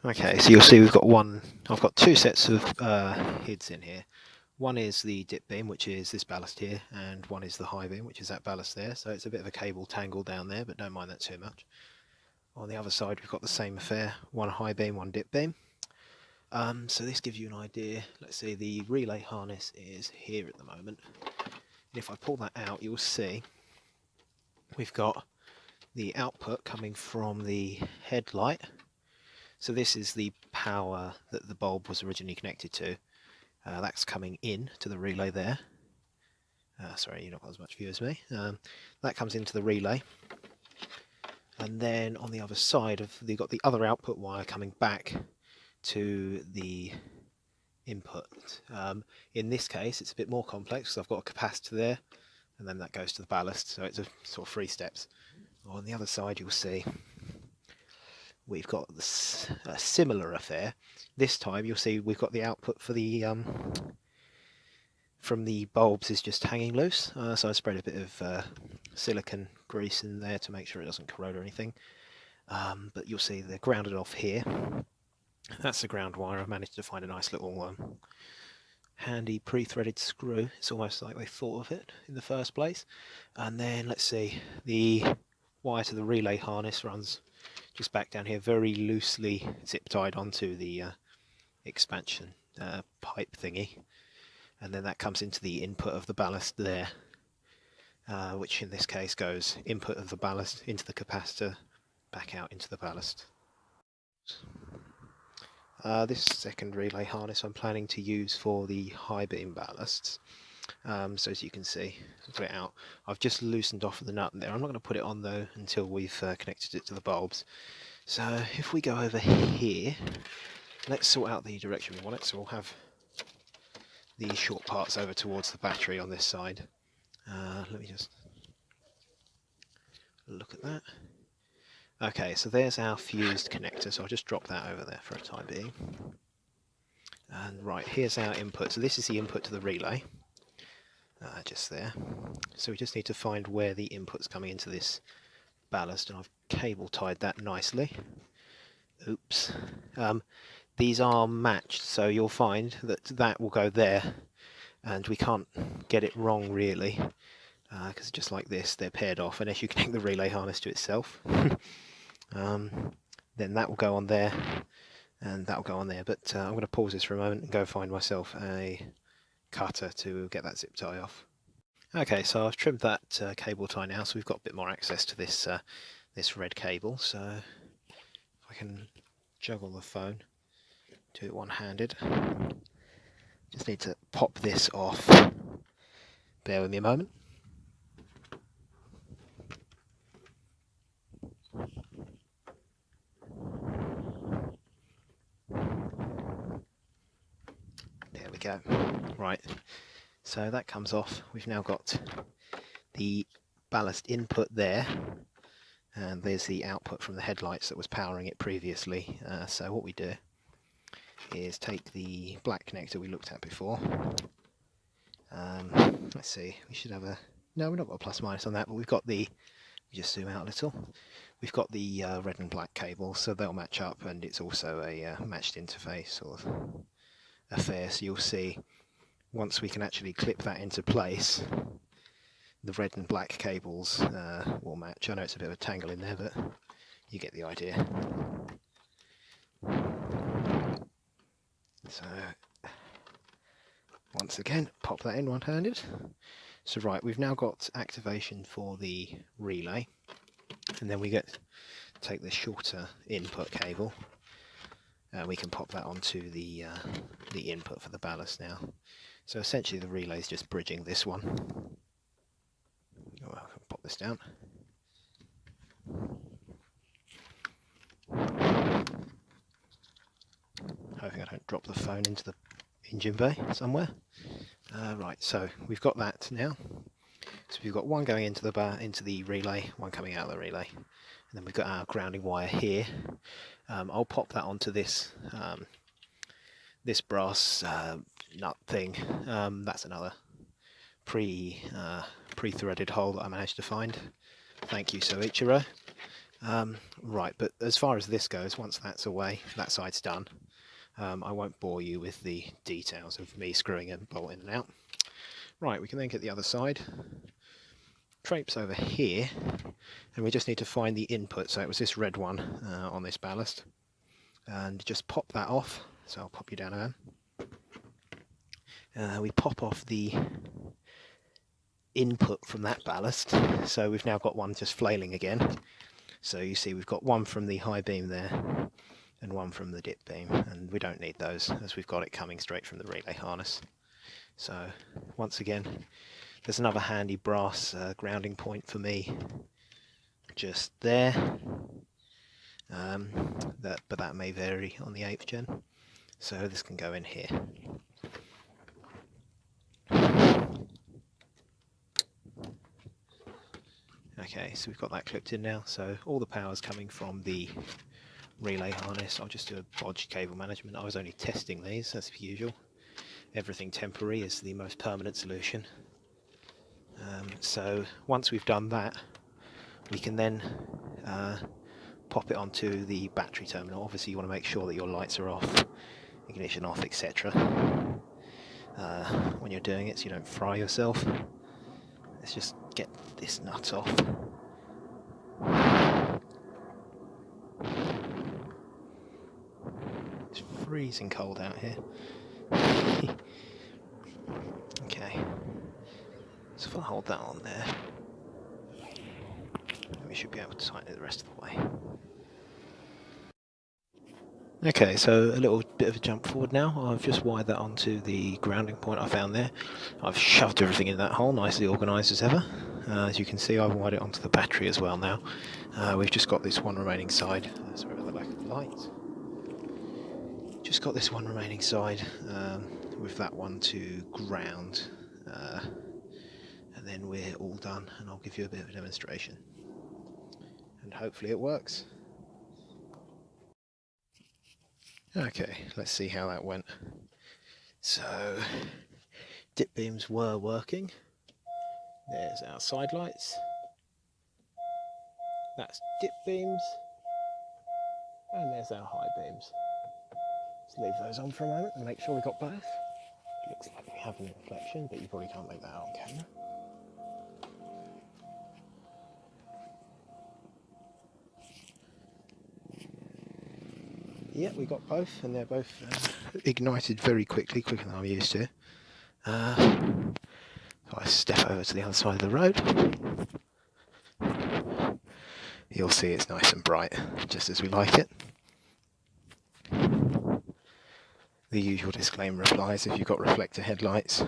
Okay, so you'll see I've got two sets of HIDs in here. One is the dip beam, which is this ballast here, and one is the high beam, which is that ballast there. So it's a bit of a cable tangle down there, but don't mind that too much. On the other side, we've got the same affair, one high beam, one dip beam. So this gives you an idea. Let's say the relay harness is here at the moment. And if I pull that out, you'll see we've got the output coming from the headlight. So this is the power that the bulb was originally connected to. That's coming in to the relay there. Sorry, you've not got as much view as me. That comes into the relay. And then on the other side, you've got the other output wire coming back to the input. In this case, it's a bit more complex because I've got a capacitor there, and then that goes to the ballast, so it's a sort of 3 steps. On the other side, you'll see we've got a similar affair. This time, you'll see we've got the output for the from the bulbs is just hanging loose, so I spread a bit of silicone grease in there to make sure it doesn't corrode or anything. But you'll see they're grounded off here. That's the ground wire. I've managed to find a nice little handy pre-threaded screw. It's almost like they thought of it in the first place. And then let's see, the wire to the relay harness runs just back down here, very loosely zip tied onto the expansion pipe thingy, and then that comes into the input of the ballast there, which in this case goes input of the ballast into the capacitor, back out into the ballast. This second relay harness I'm planning to use for the high beam ballasts. So as you can see, I'll put it out. I've just loosened off the nut there. I'm not going to put it on though until we've connected it to the bulbs. So if we go over here, let's sort out the direction we want it. So we'll have the short parts over towards the battery on this side. Let me just look at that. Okay, so there's our fused connector, so I'll just drop that over there for a time being. And right, here's our input. So this is the input to the relay, just there. So we just need to find where the input's coming into this ballast, and I've cable tied that nicely. Oops. These are matched, so you'll find that that will go there, and we can't get it wrong really, because just like this, they're paired off, unless you connect the relay harness to itself. Then that will go on there, and that will go on there. But I'm going to pause this for a moment and go find myself a cutter to get that zip tie off. Okay, so I've trimmed that cable tie now, so we've got a bit more access to this this red cable. So if I can juggle the phone, do it one-handed. Just need to pop this off. Bear with me a moment. There we go. Right, so that comes off. We've now got the ballast input there, and there's the output from the headlights that was powering it previously. So what we do is take the black connector we looked at before. Let's see, we should have no, we've not got a plus minus on that, but we've got just zoom out a little. We've got the red and black cables, so they'll match up, and it's also a matched interface sort of affair. So you'll see once we can actually clip that into place, the red and black cables will match. I know it's a bit of a tangle in there, but you get the idea. So once again, pop that in one-handed. So right, we've now got activation for the relay, and then we take the shorter input cable, and we can pop that onto the input for the ballast now. So essentially the relay is just bridging this one. Oh, I can pop this down. Hoping I don't drop the phone into the engine bay somewhere. Right, so we've got that now. So we've got one going into the relay, one coming out of the relay, and then we've got our grounding wire here. I'll pop that onto this this brass nut thing. That's another pre-threaded hole that I managed to find. Thank you, Soichiro. Right, but as far as this goes, once that's away, that side's done, I won't bore you with the details of me screwing a bolt in and out. Right, we can then get the other side, traipse over here, and we just need to find the input. So it was this red one on this ballast, and just pop that off. So I'll pop you down again. We pop off the input from that ballast, so we've now got one just flailing again. So you see we've got one from the high beam there and one from the dip beam, and we don't need those as we've got it coming straight from the relay harness. So once again, there's another handy brass grounding point for me just there, but that may vary on the 8th gen, so this can go in here. Okay, so we've got that clipped in now, so all the power's coming from the relay harness. I'll just do a bodge cable management. I was only testing these, as per usual. Everything temporary is the most permanent solution. So once we've done that, we can then pop it onto the battery terminal. Obviously you want to make sure that your lights are off, ignition off, etc. When you're doing it, so you don't fry yourself. Let's just get this nut off. It's freezing cold out here. Okay, so if I hold that on there, we should be able to tighten it the rest of the way. Okay, so a little bit of a jump forward now. I've just wired that onto the grounding point I found there. I've shoved everything in that hole, nicely organised as ever. As you can see, I've wired it onto the battery as well now. We've just got this one remaining side. Sorry about the lack of light. Just got this one remaining side with that one to ground. And then we're all done, and I'll give you a bit of a demonstration. And hopefully it works. Okay, let's see how that went. So, dip beams were working. There's our side lights. That's dip beams. And there's our high beams. Let's leave those on for a moment and make sure we've got both. Looks like we have an reflection, but you probably can't make that out on camera. Yeah, we got both, and they're both ignited very quickly, quicker than I'm used to. So I step over to the other side of the road. You'll see it's nice and bright, just as we like it. The usual disclaimer applies if you've got reflector headlights.